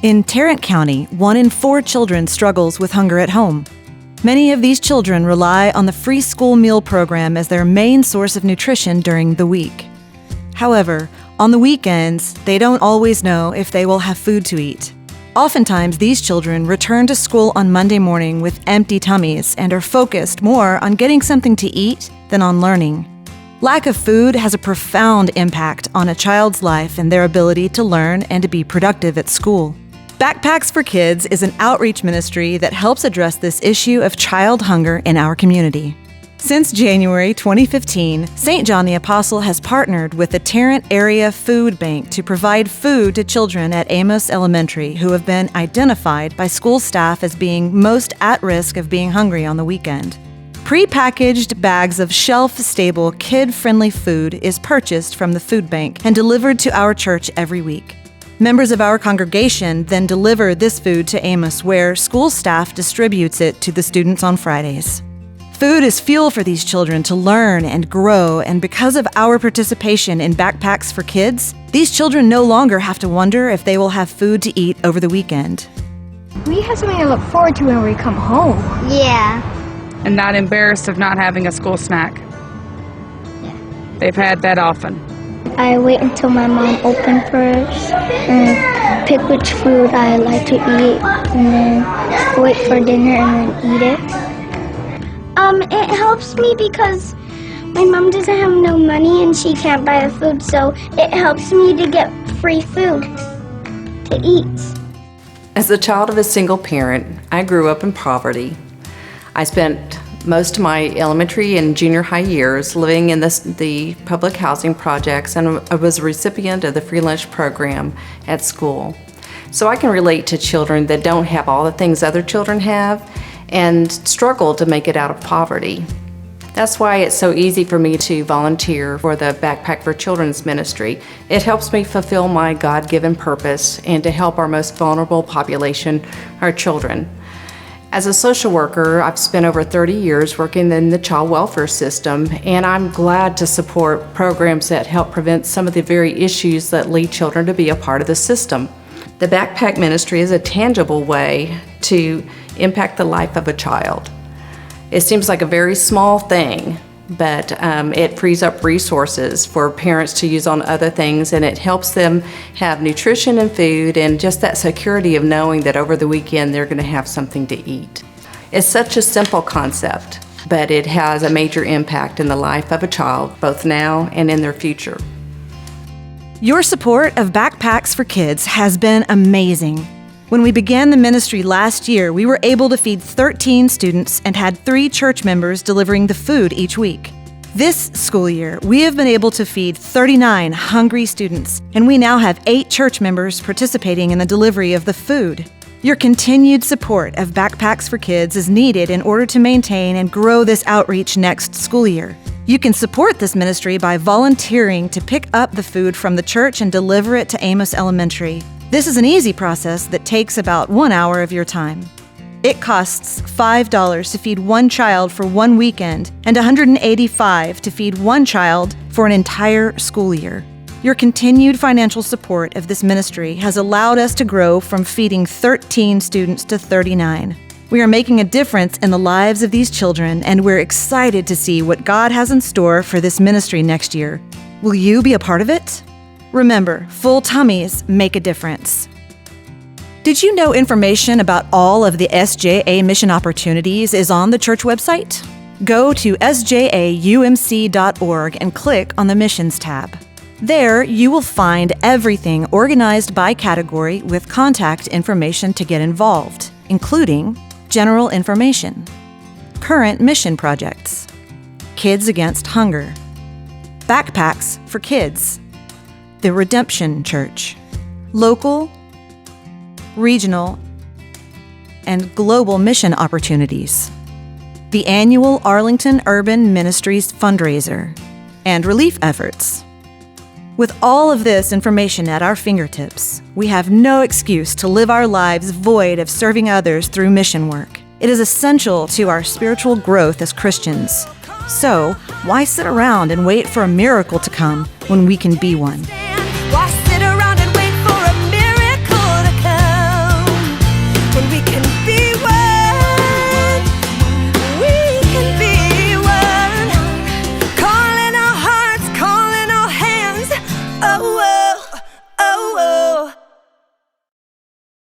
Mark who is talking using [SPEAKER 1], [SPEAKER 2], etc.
[SPEAKER 1] In Tarrant County, 1 in 4 children struggles with hunger at home. Many of these children rely on the free school meal program as their main source of nutrition during the week. However, on the weekends, they don't always know if they will have food to eat. Oftentimes, these children return to school on Monday morning with empty tummies and are focused more on getting something to eat than on learning. Lack of food has a profound impact on a child's life and their ability to learn and to be productive at school. Backpacks for Kids is an outreach ministry that helps address this issue of child hunger in our community. Since January 2015, St. John the Apostle has partnered with the Tarrant Area Food Bank to provide food to children at Amos Elementary who have been identified by school staff as being most at risk of being hungry on the weekend. Pre-packaged bags of shelf-stable, kid-friendly food is purchased from the food bank and delivered to our church every week. Members of our congregation then deliver this food to Amos, where school staff distributes it to the students on Fridays. Food is fuel for these children to learn and grow, and because of our participation in Backpacks for Kids, these children no longer have to wonder if they will have food to eat over the weekend.
[SPEAKER 2] We have something to look forward to when we come home.
[SPEAKER 3] Yeah.
[SPEAKER 4] And not embarrassed of not having a school snack.
[SPEAKER 3] Yeah.
[SPEAKER 4] They've had that often.
[SPEAKER 3] I wait until my mom opens first and pick which food I like to eat and then wait for dinner and then eat it. It helps me because my mom doesn't have no money and she can't buy the food, so it helps me to get free food to eat.
[SPEAKER 5] As the child of a single parent, I grew up in poverty. I spent most of my elementary and junior high years living in the public housing projects, and I was a recipient of the free lunch program at school. So I can relate to children that don't have all the things other children have and struggle to make it out of poverty. That's why it's so easy for me to volunteer for the Backpack for Children's ministry. It helps me fulfill my God-given purpose and to help our most vulnerable population, our children. As a social worker, I've spent over 30 years working in the child welfare system, and I'm glad to support programs that help prevent some of the very issues that lead children to be a part of the system. The Backpack Ministry is a tangible way to impact the life of a child. It seems like a very small thing, but it frees up resources for parents to use on other things, and it helps them have nutrition and food and just that security of knowing that over the weekend they're going to have something to eat. It's such a simple concept, but it has a major impact in the life of a child, both now and in their future.
[SPEAKER 1] Your support of Backpacks for Kids has been amazing. When we began the ministry last year, we were able to feed 13 students and had 3 church members delivering the food each week. This school year, we have been able to feed 39 hungry students, and we now have 8 church members participating in the delivery of the food. Your continued support of Backpacks for Kids is needed in order to maintain and grow this outreach next school year. You can support this ministry by volunteering to pick up the food from the church and deliver it to Amos Elementary. This is an easy process that takes about 1 hour of your time. It costs $5 to feed one child for one weekend and $185 to feed one child for an entire school year. Your continued financial support of this ministry has allowed us to grow from feeding 13 students to 39. We are making a difference in the lives of these children, and we're excited to see what God has in store for this ministry next year. Will you be a part of it? Remember, full tummies make a difference. Did you know information about all of the SJA mission opportunities is on the church website? Go to sjaumc.org and click on the Missions tab. There, you will find everything organized by category with contact information to get involved, including general information, current mission projects, Kids Against Hunger, Backpacks for Kids, the Redemption Church, local, regional, and global mission opportunities, the annual Arlington Urban Ministries fundraiser, and relief efforts. With all of this information at our fingertips, we have no excuse to live our lives void of serving others through mission work. It is essential to our spiritual growth as Christians. So, why sit around and wait for a miracle to come when we can be one?